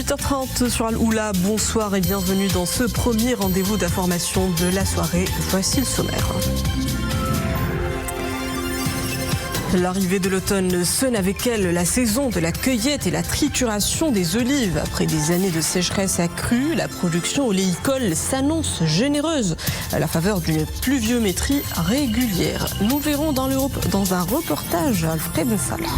18h30 sur Al-Oula, bonsoir et bienvenue dans ce premier rendez-vous d'information de la soirée. Voici le sommaire. L'arrivée de l'automne sonne avec elle la saison de la cueillette et la trituration des olives. Après des années de sécheresse accrue, la production oléicole s'annonce généreuse à la faveur d'une pluviométrie régulière. Nous verrons dans un reportage Alfred Salah.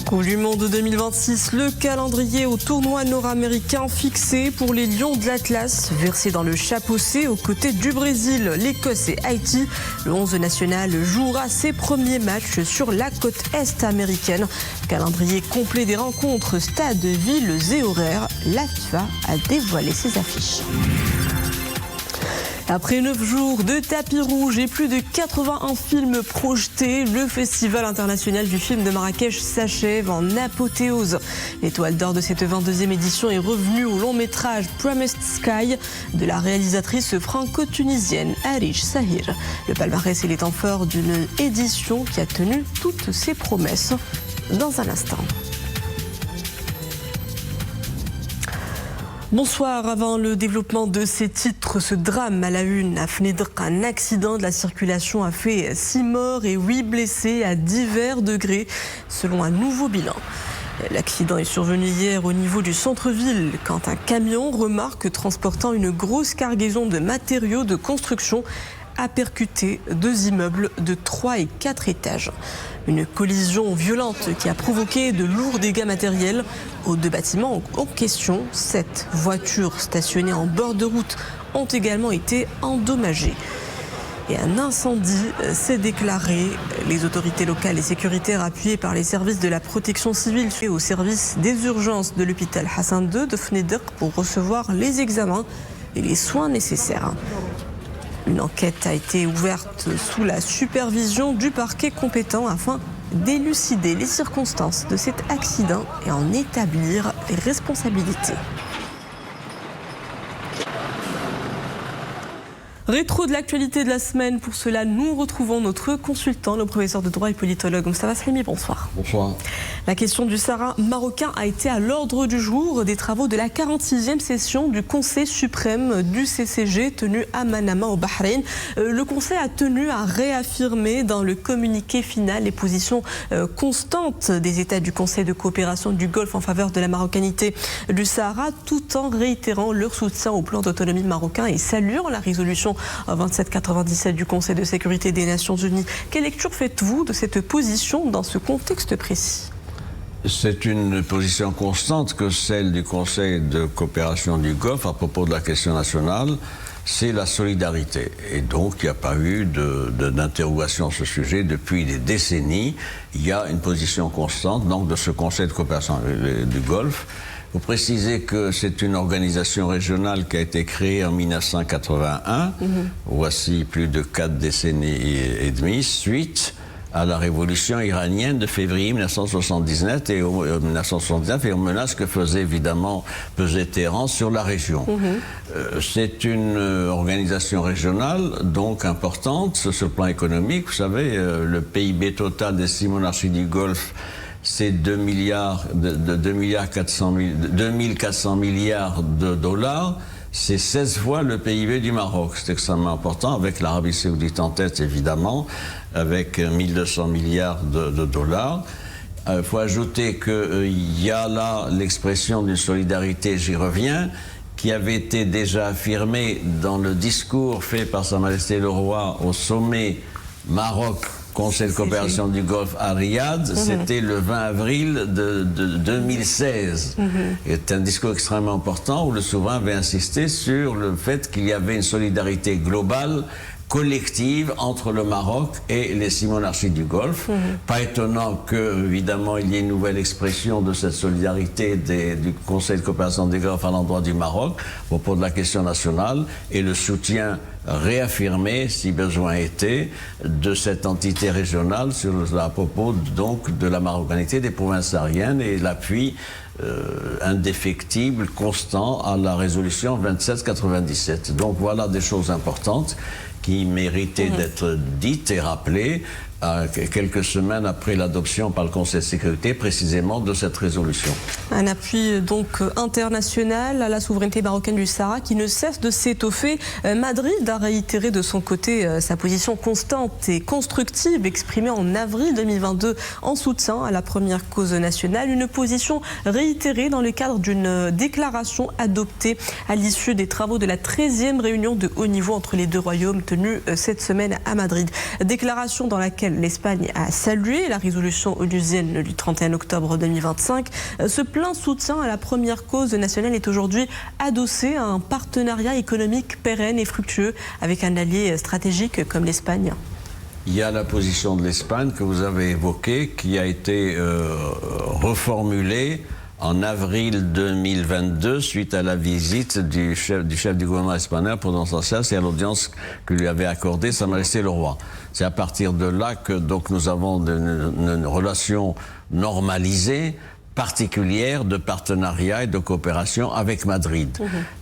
Coupe du Monde 2026, le calendrier au tournoi nord-américain fixé pour les Lions de l'Atlas, versés dans le chapeau C aux côtés du Brésil, l'Écosse et Haïti. Le 11 national jouera ses premiers matchs sur la côte est américaine. Calendrier complet des rencontres, stades, villes et horaires. La FIFA a dévoilé ses affiches. Après 9 jours de tapis rouge et plus de 81 films projetés, le Festival international du film de Marrakech s'achève en apothéose. L'étoile d'or de cette 22e édition est revenue au long métrage Promised Sky de la réalisatrice franco-tunisienne Arish Sahir. Le palmarès est les temps forts d'une édition qui a tenu toutes ses promesses. Dans un instant. Bonsoir. Avant le développement de ces titres, ce drame à la une à Fnidr, un accident de la circulation a fait 6 morts et 8 blessés à divers degrés, selon un nouveau bilan. L'accident est survenu hier au niveau du centre-ville, quand un camion remorque transportant une grosse cargaison de matériaux de construction a percuté 2 immeubles de 3 et 4 étages. Une collision violente qui a provoqué de lourds dégâts matériels aux 2 bâtiments en question. 7 voitures stationnées en bord de route ont également été endommagées. Et un incendie s'est déclaré. Les autorités locales et sécuritaires appuyées par les services de la protection civile sont au service des urgences de l'hôpital Hassan II de Fnidr pour recevoir les examens et les soins nécessaires. Une enquête a été ouverte sous la supervision du parquet compétent afin d'élucider les circonstances de cet accident et en établir les responsabilités. Rétro de l'actualité de la semaine. Pour cela, nous retrouvons notre consultant, le professeur de droit et politologue Moustapha Slimi. Bonsoir. Bonsoir. La question du Sahara marocain a été à l'ordre du jour des travaux de la 46e session du Conseil suprême du CCG tenu à Manama au Bahreïn. Le Conseil a tenu à réaffirmer dans le communiqué final les positions constantes des États du Conseil de coopération du Golfe en faveur de la marocanité du Sahara, tout en réitérant leur soutien au plan d'autonomie marocain et saluant la résolution 2797 du Conseil de sécurité des Nations Unies. Quelle lecture faites-vous de cette position dans ce contexte précis ? C'est une position constante que celle du Conseil de coopération du Golfe à propos de la question nationale, c'est la solidarité. Et donc, il n'y a pas eu d'interrogation sur ce sujet depuis des décennies. Il y a une position constante donc, de ce Conseil de coopération du Golfe. Vous précisez que c'est une organisation régionale qui a été créée en 1981, voici plus de 4 décennies et demie, suite à la révolution iranienne de février 1979 et aux menaces que faisait évidemment peser Téhéran sur la région. C'est une organisation régionale donc importante sur le plan économique. Vous savez, le PIB total des 6 monarchies du Golfe, c'est 2400 milliards de dollars. C'est 16 fois le PIB du Maroc. C'est extrêmement important, avec l'Arabie saoudite en tête, évidemment, avec 1200 milliards de dollars. Il faut ajouter qu'il y a là l'expression d'une solidarité, j'y reviens, qui avait été déjà affirmée dans le discours fait par Sa Majesté le Roi au sommet Maroc Conseil de coopération du Golfe à Riyad, c'était le 20 avril de 2016. C'est un discours extrêmement important où le souverain avait insisté sur le fait qu'il y avait une solidarité globale, collective entre le Maroc et les 6 monarchies du Golfe. Pas étonnant que, évidemment, il y ait une nouvelle expression de cette solidarité du Conseil de coopération du Golfe à l'endroit du Maroc à propos de la question nationale et le soutien réaffirmé, si besoin était, de cette entité régionale à propos donc de la marocanité des provinces sahariennes et l'appui indéfectible, constant à la résolution 2797. Donc voilà des choses importantes qui méritaient d'être dites et rappelées quelques semaines après l'adoption par le Conseil de sécurité précisément de cette résolution. Un appui donc international à la souveraineté marocaine du Sahara qui ne cesse de s'étoffer. Madrid a réitéré de son côté sa position constante et constructive exprimée en avril 2022 en soutien à la première cause nationale. Une position réitérée dans le cadre d'une déclaration adoptée à l'issue des travaux de la 13e réunion de haut niveau entre les deux royaumes tenue cette semaine à Madrid. Déclaration dans laquelle l'Espagne a salué la résolution onusienne du 31 octobre 2025. Ce plein soutien à la première cause nationale est aujourd'hui adossé à un partenariat économique pérenne et fructueux avec un allié stratégique comme l'Espagne. Il y a la position de l'Espagne que vous avez évoquée qui a été reformulée en avril 2022, suite à la visite du chef du gouvernement espagnol, Providencial, et à l'audience que lui avait accordée Sa Majesté le Roi. C'est à partir de là que donc nous avons une relation normalisée, particulière de partenariat et de coopération avec Madrid.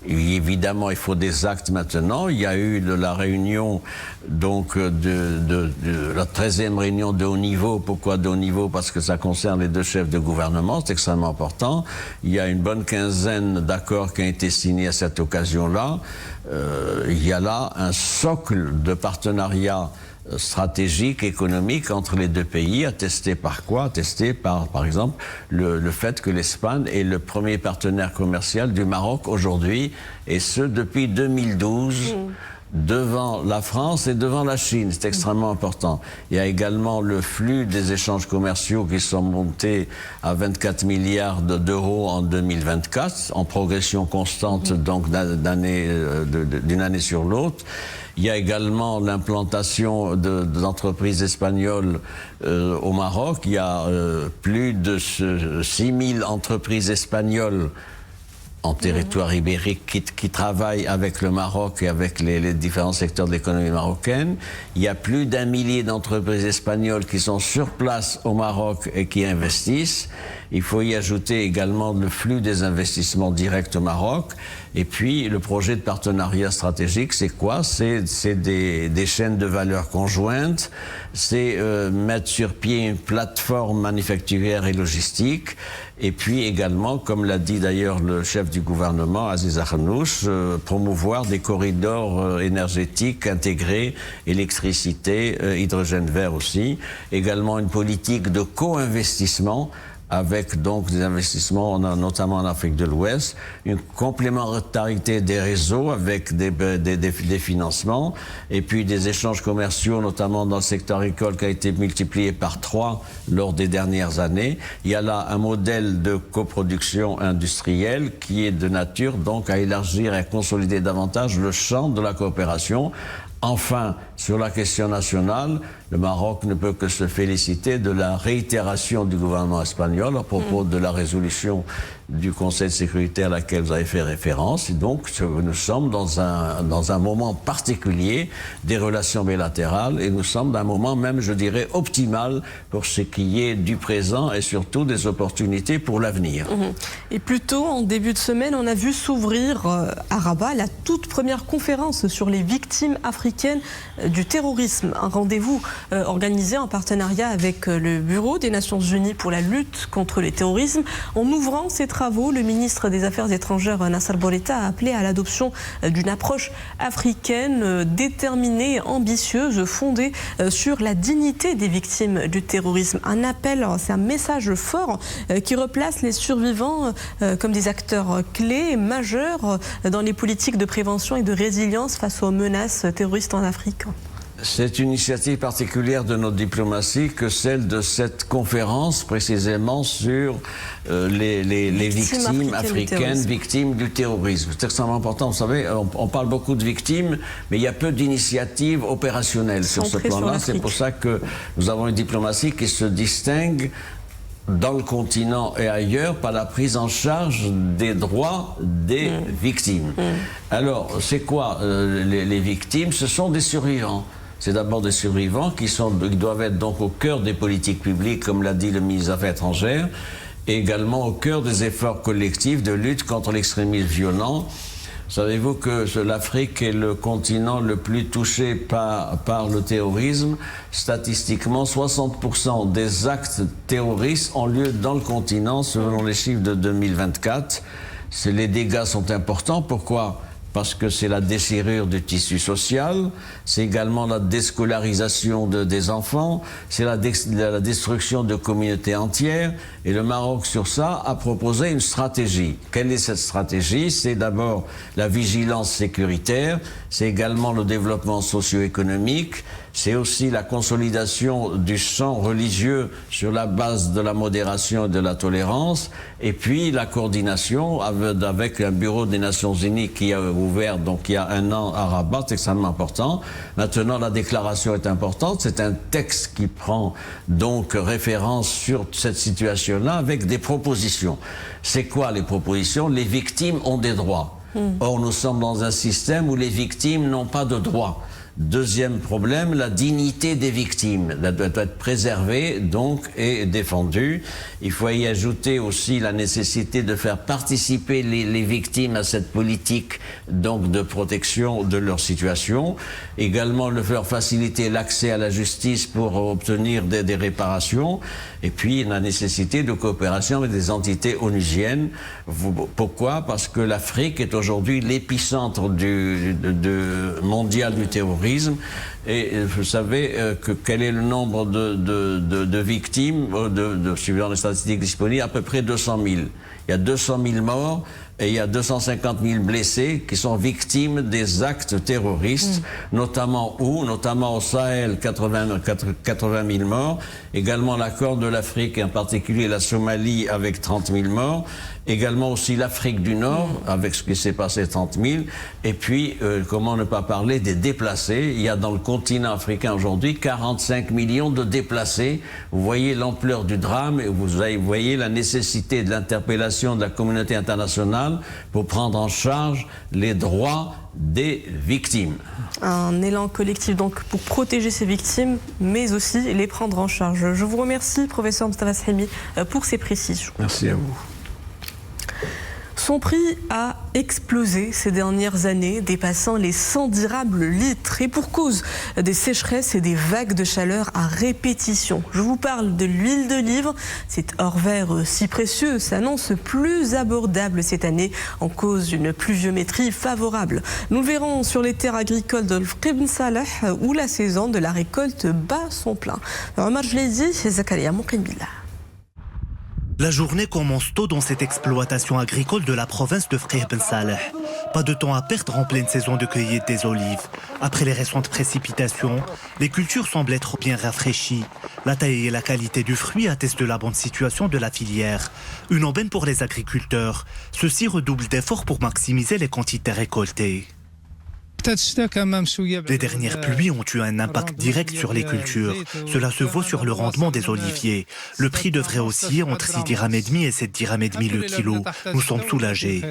Et évidemment, il faut des actes maintenant. Il y a eu la réunion donc de la 13e réunion de haut niveau. Pourquoi de haut niveau? Parce que ça concerne les deux chefs de gouvernement, c'est extrêmement important. Il y a une bonne quinzaine d'accords qui ont été signés à cette occasion-là. Il y a là un socle de partenariat stratégique, économique entre les deux pays, attesté par quoi? Attesté par exemple, le fait que l'Espagne est le premier partenaire commercial du Maroc aujourd'hui, et ce depuis 2012. Devant la France et devant la Chine, c'est extrêmement important. Il y a également le flux des échanges commerciaux qui sont montés à 24 milliards d'euros en 2024, en progression constante donc d'une année sur l'autre. Il y a également l'implantation d'entreprises espagnoles au Maroc. Il y a plus de 6000 entreprises espagnoles en territoire ibérique qui travaillent avec le Maroc et avec les différents secteurs de l'économie marocaine. Il y a plus d'1 millier d'entreprises espagnoles qui sont sur place au Maroc et qui investissent. Il faut y ajouter également le flux des investissements directs au Maroc. Et puis, le projet de partenariat stratégique, c'est quoi? C'est des chaînes de valeur conjointes, c'est mettre sur pied une plateforme manufacturière et logistique, et puis également, comme l'a dit d'ailleurs le chef du gouvernement, Aziz Akhnouch, promouvoir des corridors énergétiques intégrés, électricité, hydrogène vert aussi, également une politique de co-investissement, avec donc des investissements notamment en Afrique de l'Ouest, une complémentarité des réseaux avec des financements, et puis des échanges commerciaux, notamment dans le secteur agricole qui a été multiplié par 3 lors des dernières années. Il y a là un modèle de coproduction industrielle qui est de nature donc à élargir et à consolider davantage le champ de la coopération. Enfin, sur la question nationale, le Maroc ne peut que se féliciter de la réitération du gouvernement espagnol à propos de la résolution du Conseil de sécurité à laquelle vous avez fait référence. Et donc, nous sommes dans un moment particulier des relations bilatérales, et nous sommes dans un moment même, je dirais, optimal pour ce qui est du présent et surtout des opportunités pour l'avenir. Et plus tôt, en début de semaine, on a vu s'ouvrir à Rabat la toute première conférence sur les victimes africaines du terrorisme. Un rendez-vous organisé en partenariat avec le Bureau des Nations Unies pour la lutte contre le terrorisme. En ouvrant ces travaux, le ministre des Affaires étrangères, Nasser Bourita, a appelé à l'adoption d'une approche africaine déterminée, ambitieuse, fondée sur la dignité des victimes du terrorisme. Un appel, c'est un message fort qui replace les survivants comme des acteurs clés, majeurs dans les politiques de prévention et de résilience face aux menaces terroristes en Afrique. C'est une initiative particulière de notre diplomatie que celle de cette conférence précisément sur les victimes africaines, victimes du terrorisme. C'est extrêmement important. Vous savez, on parle beaucoup de victimes, mais il y a peu d'initiatives opérationnelles sur ce plan-là. C'est pour ça que nous avons une diplomatie qui se distingue dans le continent et ailleurs par la prise en charge des droits des victimes. Alors, c'est quoi les victimes? Ce sont des survivants. C'est d'abord des survivants qui doivent être donc au cœur des politiques publiques, comme l'a dit le ministre des Affaires étrangères, et également au cœur des efforts collectifs de lutte contre l'extrémisme violent, Savez-vous que l'Afrique est le continent le plus touché par le terrorisme? Statistiquement, 60% des actes terroristes ont lieu dans le continent, selon les chiffres de 2024. Les dégâts sont importants. Pourquoi? Parce que c'est la déchirure du tissu social, c'est également la déscolarisation des enfants, c'est la destruction de communautés entières. Et le Maroc, sur ça, a proposé une stratégie. Quelle est cette stratégie? C'est d'abord la vigilance sécuritaire, c'est également le développement socio-économique, c'est aussi la consolidation du champ religieux sur la base de la modération et de la tolérance, et puis la coordination avec un bureau des Nations Unies qui a ouvert donc il y a un an à Rabat, c'est extrêmement important. Maintenant, la déclaration est importante, c'est un texte qui prend donc référence sur cette situation-là avec des propositions. C'est quoi les propositions? Les victimes ont des droits. Or, nous sommes dans un système où les victimes n'ont pas de droits. Deuxième problème, la dignité des victimes. Elle doit être préservée, donc, et défendue. Il faut y ajouter aussi la nécessité de faire participer les victimes à cette politique, donc, de protection de leur situation. Également, leur faciliter l'accès à la justice pour obtenir des réparations. Et puis, la nécessité de coopération avec des entités onusiennes. Pourquoi? Parce que l'Afrique est aujourd'hui l'épicentre mondial du terrorisme. Et vous savez quel est le nombre de victimes, suivant les statistiques disponibles, à peu près 200 000. Il y a 200 000 morts et il y a 250 000 blessés qui sont victimes des actes terroristes, notamment au Sahel, 80 000 morts, également la Corne de l'Afrique et en particulier la Somalie avec 30 000 morts, également aussi l'Afrique du Nord avec ce qui s'est passé, 30 000, et puis comment ne pas parler des déplacés. Il y a dans le continent africain aujourd'hui 45 millions de déplacés. Vous voyez l'ampleur du drame et vous voyez la nécessité de l'interpellation de la communauté internationale pour prendre en charge les droits des victimes. Un élan collectif donc pour protéger ces victimes, mais aussi les prendre en charge. Je vous remercie, professeur Mostafa Sahimi, pour ces précisions. Merci à vous. Son prix a explosé ces dernières années, dépassant les 100 dirhams le litre, et pour cause des sécheresses et des vagues de chaleur à répétition. Je vous parle de l'huile d'olive. Cet or vert si précieux s'annonce plus abordable cette année en cause d'une pluviométrie favorable. Nous le verrons sur les terres agricoles de Ibn Salah où la saison de la récolte bat son plein. Omar Jleidi, Zakaria Moukinbillah. La journée commence tôt dans cette exploitation agricole de la province de Frih Ben Saleh. Pas de temps à perdre en pleine saison de cueillette des olives. Après les récentes précipitations, les cultures semblent être bien rafraîchies. La taille et la qualité du fruit attestent de la bonne situation de la filière. Une aubaine pour les agriculteurs. Ceux-ci redoublent d'efforts pour maximiser les quantités récoltées. Les dernières pluies ont eu un impact direct sur les cultures. Cela se voit sur le rendement des oliviers. Le prix devrait osciller entre 6,5 dirhams et 7,5 dirhams le kilo. Nous sommes soulagés.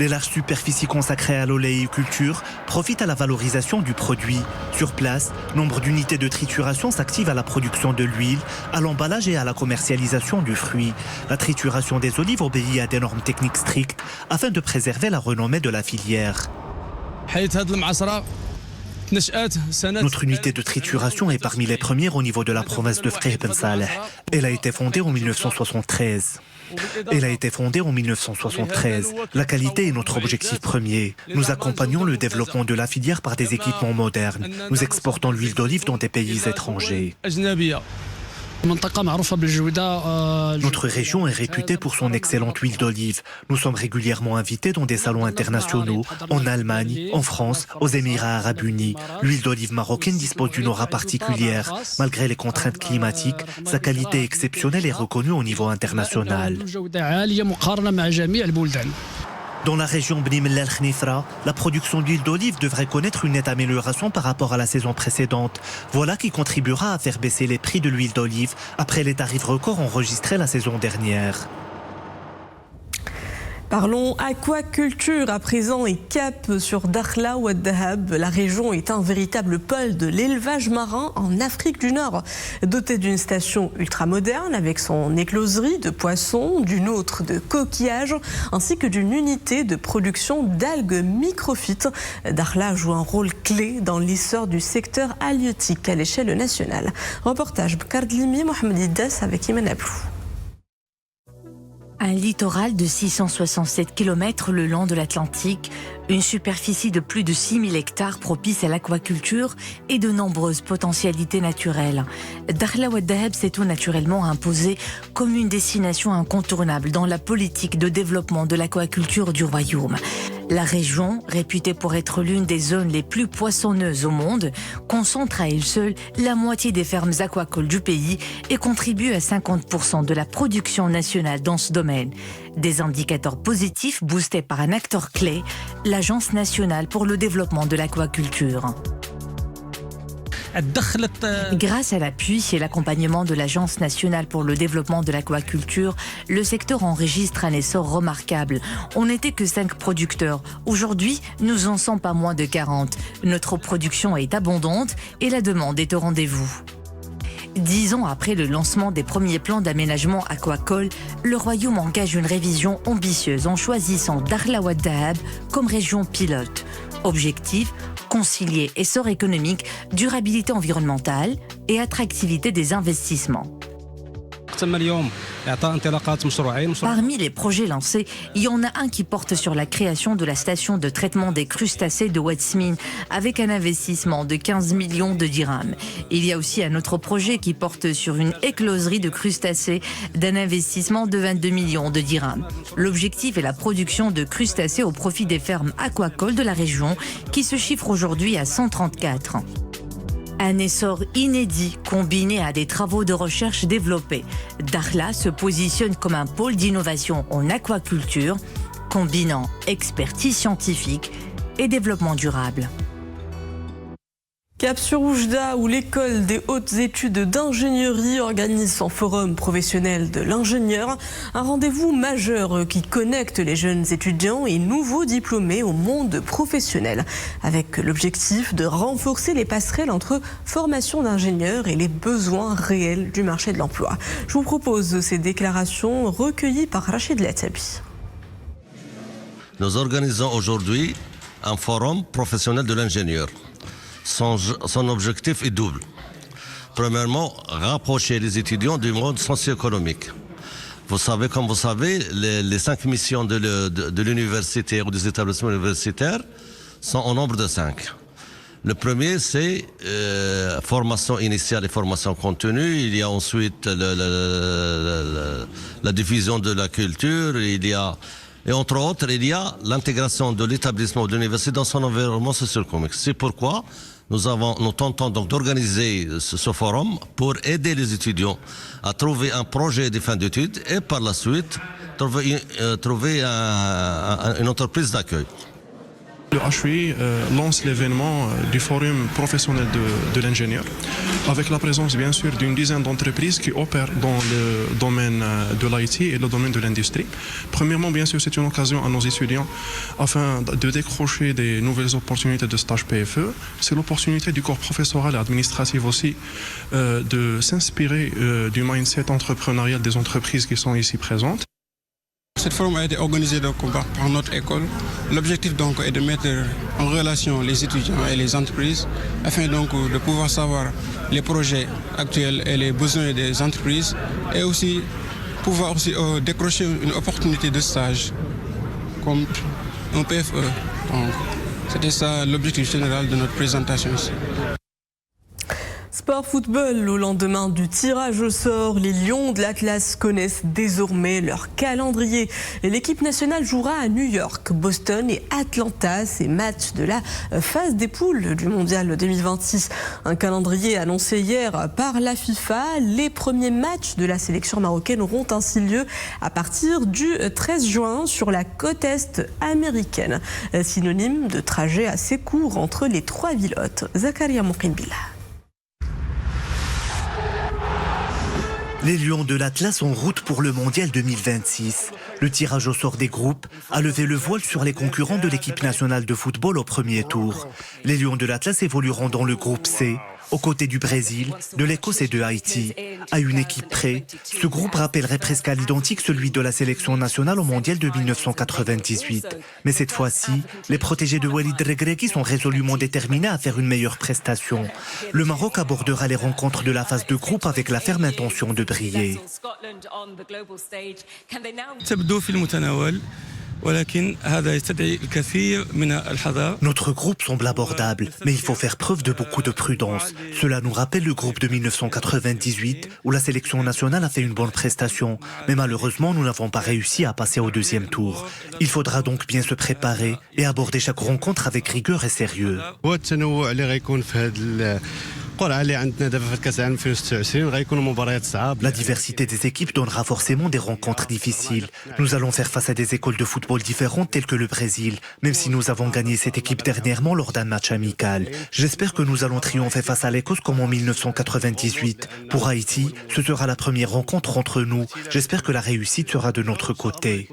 Les larges superficies consacrées à l'oléiculture profitent à la valorisation du produit. Sur place, nombre d'unités de trituration s'activent à la production de l'huile, à l'emballage et à la commercialisation du fruit. La trituration des olives obéit à des normes techniques strictes afin de préserver la renommée de la filière. Notre unité de trituration est parmi les premières au niveau de la province de Frih Ben Saleh. Elle a été fondée en 1973. La qualité est notre objectif premier. Nous accompagnons le développement de la filière par des équipements modernes. Nous exportons l'huile d'olive dans des pays étrangers. Notre région est réputée pour son excellente huile d'olive. Nous sommes régulièrement invités dans des salons internationaux, en Allemagne, en France, aux Émirats arabes unis. L'huile d'olive marocaine dispose d'une aura particulière. Malgré les contraintes climatiques, sa qualité exceptionnelle est reconnue au niveau international. Dans la région Bni Mellal Khnifra, la production d'huile d'olive devrait connaître une nette amélioration par rapport à la saison précédente. Voilà qui contribuera à faire baisser les prix de l'huile d'olive après les tarifs records enregistrés la saison dernière. Parlons aquaculture à présent et cap sur Dakhla Oued Dahab. La région est un véritable pôle de l'élevage marin en Afrique du Nord. Dotée d'une station ultramoderne avec son écloserie de poissons, d'une autre de coquillages ainsi que d'une unité de production d'algues microphytes, Dakhla joue un rôle clé dans l'essor du secteur halieutique à l'échelle nationale. Reportage Bkardlimi Mohamed Iddas avec Iman Ablou. Un littoral de 667 km le long de l'Atlantique, une superficie de plus de 6000 hectares propice à l'aquaculture et de nombreuses potentialités naturelles. Dakhla Oued Dahab s'est tout naturellement imposé comme une destination incontournable dans la politique de développement de l'aquaculture du royaume. La région, réputée pour être l'une des zones les plus poissonneuses au monde, concentre à elle seule la moitié des fermes aquacoles du pays et contribue à 50% de la production nationale dans ce domaine. Des indicateurs positifs boostés par un acteur clé, l'Agence nationale pour le développement de l'aquaculture. Grâce à l'appui et l'accompagnement de l'Agence nationale pour le développement de l'aquaculture, le secteur enregistre un essor remarquable. On n'était que 5 producteurs. Aujourd'hui, nous en sommes pas moins de 40. Notre production est abondante et la demande est au rendez-vous. 10 ans après le lancement des premiers plans d'aménagement aquacole, le Royaume engage une révision ambitieuse en choisissant Dakhla Oued Dahab comme région pilote. Objectif, concilier essor économique, durabilité environnementale et attractivité des investissements. Parmi les projets lancés, il y en a un qui porte sur la création de la station de traitement des crustacés de Oued-Smine avec un investissement de 15 millions de dirhams. Il y a aussi un autre projet qui porte sur une écloserie de crustacés d'un investissement de 22 millions de dirhams. L'objectif est la production de crustacés au profit des fermes aquacoles de la région qui se chiffrent aujourd'hui à 134. Un essor inédit combiné à des travaux de recherche développés. Dakhla se positionne comme un pôle d'innovation en aquaculture, combinant expertise scientifique et développement durable. Cap sur Oujda, où l'école des hautes études d'ingénierie organise son forum professionnel de l'ingénieur, un rendez-vous majeur qui connecte les jeunes étudiants et nouveaux diplômés au monde professionnel, avec l'objectif de renforcer les passerelles entre formation d'ingénieurs et les besoins réels du marché de l'emploi. Je vous propose ces déclarations recueillies par Rachid Latabi. Nous organisons aujourd'hui un forum professionnel de l'ingénieur. Son objectif est double. Premièrement, rapprocher les étudiants du monde socio-économique. Comme vous savez, les 5 missions de l'université ou des établissements universitaires sont au nombre de 5. Le premier, c'est formation initiale et formation continue. Il y a ensuite la diffusion de la culture. Et entre autres, il y a l'intégration de l'établissement ou de l'université dans son environnement socio-économique. C'est pourquoi nous tentons donc d'organiser ce forum pour aider les étudiants à trouver un projet de fin d'études et par la suite trouver une entreprise d'accueil. Le HUI lance l'événement du forum professionnel de l'ingénieur avec la présence bien sûr d'une dizaine d'entreprises qui opèrent dans le domaine de l'IT et le domaine de l'industrie. Premièrement, bien sûr, c'est une occasion à nos étudiants afin de décrocher des nouvelles opportunités de stage PFE. C'est l'opportunité du corps professoral et administratif aussi de s'inspirer du mindset entrepreneurial des entreprises qui sont ici présentes. Cette forum a été organisée donc par notre école. L'objectif donc est de mettre en relation les étudiants et les entreprises afin donc de pouvoir savoir les projets actuels et les besoins des entreprises et aussi pouvoir aussi décrocher une opportunité de stage comme un PFE. Donc, c'était ça l'objectif général de notre présentation ici. Sport football, au lendemain du tirage au sort, les Lions de l'Atlas connaissent désormais leur calendrier. L'équipe nationale jouera à New York, Boston et Atlanta, ces matchs de la phase des poules du Mondial 2026. Un calendrier annoncé hier par la FIFA. Les premiers matchs de la sélection marocaine auront ainsi lieu à partir du 13 juin sur la côte est américaine. Synonyme de trajet assez court entre les 3 villes hôtes. Zakaria Moukinbila. Les Lions de l'Atlas en route pour le Mondial 2026. Le tirage au sort des groupes a levé le voile sur les concurrents de l'équipe nationale de football au premier tour. Les Lions de l'Atlas évolueront dans le groupe C, aux côtés du Brésil, de l'Écosse et de Haïti. À une équipe près, ce groupe rappellerait presque à l'identique celui de la sélection nationale au Mondial de 1998. Mais cette fois-ci, les protégés de Walid Regragui sont résolument déterminés à faire une meilleure prestation. Le Maroc abordera les rencontres de la phase de groupe avec la ferme intention de briller. Notre groupe semble abordable, mais il faut faire preuve de beaucoup de prudence. Cela nous rappelle le groupe de 1998, où la sélection nationale a fait une bonne prestation. Mais malheureusement, nous n'avons pas réussi à passer au deuxième tour. Il faudra donc bien se préparer et aborder chaque rencontre avec rigueur et sérieux. La diversité des équipes donnera forcément des rencontres difficiles. Nous allons faire face à des écoles de football différentes telles que le Brésil, même si nous avons gagné cette équipe dernièrement lors d'un match amical. J'espère que nous allons triompher face à l'Écosse comme en 1998. Pour Haïti, ce sera la première rencontre entre nous. J'espère que la réussite sera de notre côté.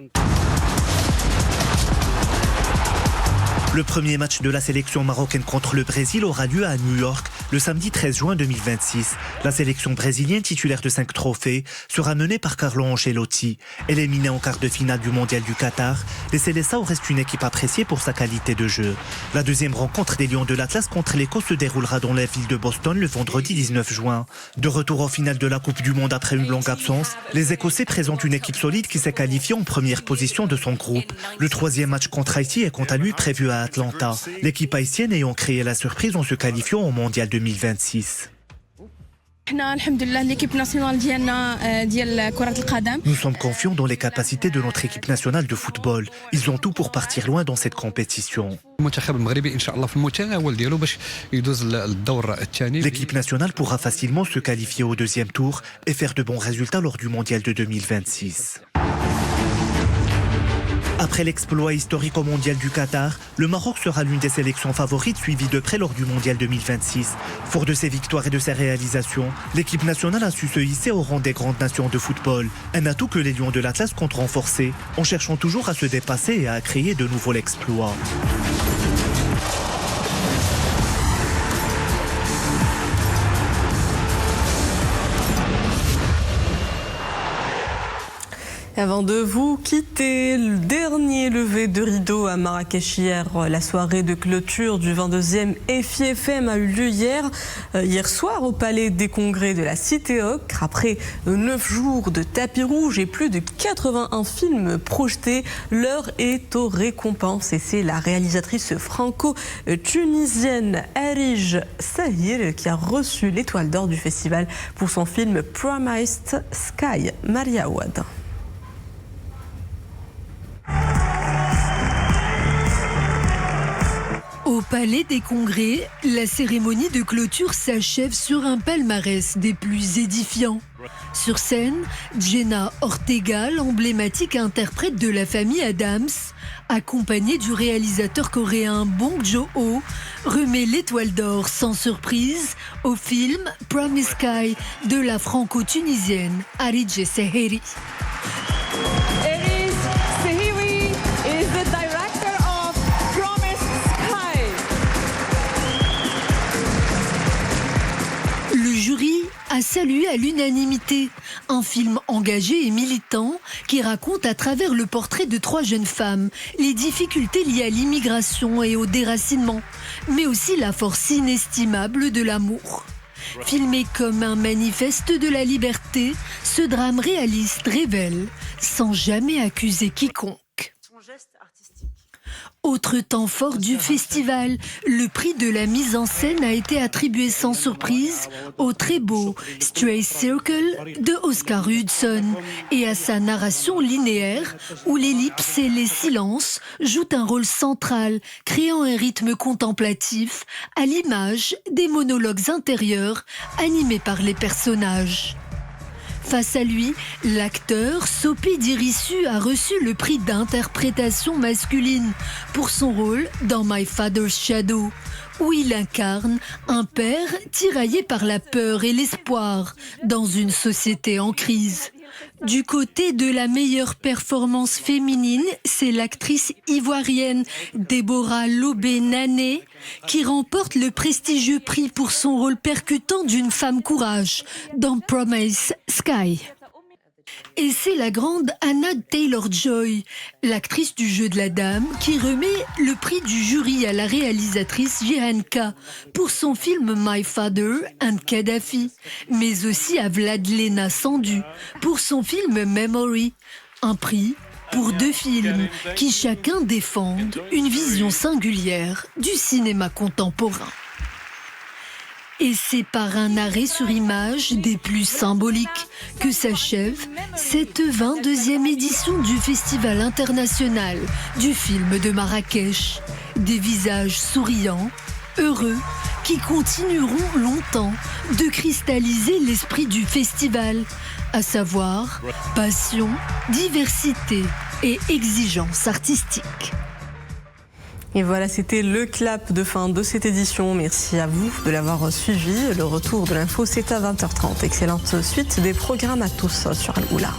Le premier match de la sélection marocaine contre le Brésil aura lieu à New York le samedi 13 juin 2026. La sélection brésilienne, titulaire de 5 trophées, sera menée par Carlo Ancelotti. Éliminée en quart de finale du Mondial du Qatar, les Seleção restent une équipe appréciée pour sa qualité de jeu. La deuxième rencontre des Lions de l'Atlas contre l'Écosse se déroulera dans la ville de Boston le vendredi 19 juin. De retour en finale de la Coupe du Monde après une longue absence, les Écossais présentent une équipe solide qui s'est qualifiée en première position de son groupe. Le troisième match contre Haïti est quant à lui prévu à Atlanta. L'équipe haïtienne ayant créé la surprise en se qualifiant au Mondial 2026. Nous sommes confiants dans les capacités de notre équipe nationale de football. Ils ont tout pour partir loin dans cette compétition. L'équipe nationale pourra facilement se qualifier au deuxième tour et faire de bons résultats lors du Mondial de 2026. Après l'exploit historique au Mondial du Qatar, le Maroc sera l'une des sélections favorites suivies de près lors du Mondial 2026. Fort de ses victoires et de ses réalisations, l'équipe nationale a su se hisser au rang des grandes nations de football. Un atout que les Lions de l'Atlas comptent renforcer, en cherchant toujours à se dépasser et à créer de nouveaux exploits. Avant de vous quitter, le dernier lever de rideau à Marrakech hier. La soirée de clôture du 22e EFI-FM a eu lieu hier soir au Palais des Congrès de la Cité Ocre. Après 9 jours de tapis rouge et plus de 81 films projetés, l'heure est aux récompenses. Et c'est la réalisatrice franco-tunisienne Arij Sahir qui a reçu l'étoile d'or du festival pour son film Promised Sky. Maria Ouad. Au Palais des Congrès, la cérémonie de clôture s'achève sur un palmarès des plus édifiants. Sur scène, Jenna Ortega, l'emblématique interprète de la famille Adams, accompagnée du réalisateur coréen Bong Joon-ho, remet l'étoile d'or sans surprise au film Promised Sky de la franco-tunisienne Arij Sahir. A salué à l'unanimité un film engagé et militant qui raconte à travers le portrait de 3 jeunes femmes les difficultés liées à l'immigration et au déracinement, mais aussi la force inestimable de l'amour. Filmé comme un manifeste de la liberté, ce drame réaliste révèle, sans jamais accuser quiconque. Autre temps fort du festival, le prix de la mise en scène a été attribué sans surprise au très beau Stray Circle de Oscar Hudson et à sa narration linéaire où l'ellipse et les silences jouent un rôle central, créant un rythme contemplatif à l'image des monologues intérieurs animés par les personnages. Face à lui, l'acteur Sophie Dirissu a reçu le prix d'interprétation masculine pour son rôle dans My Father's Shadow, où il incarne un père tiraillé par la peur et l'espoir dans une société en crise. Du côté de la meilleure performance féminine, c'est l'actrice ivoirienne Déborah Lobé-Nané qui remporte le prestigieux prix pour son rôle percutant d'une femme courage dans Promise Sky. Et c'est la grande Anna Taylor-Joy, l'actrice du jeu de la dame, qui remet le prix du jury à la réalisatrice Jehanka pour son film My Father and Kadhafi, mais aussi à Vladlena Sandu pour son film Memory. Un prix pour 2 films qui chacun défendent une vision singulière du cinéma contemporain. Et c'est par un arrêt sur image des plus symboliques que s'achève cette 22e édition du Festival international du film de Marrakech. Des visages souriants, heureux, qui continueront longtemps de cristalliser l'esprit du festival, à savoir passion, diversité et exigence artistique. Et voilà, c'était le clap de fin de cette édition. Merci à vous de l'avoir suivi. Le retour de l'info, c'est à 20h30. Excellente suite des programmes à tous sur Al-Oula.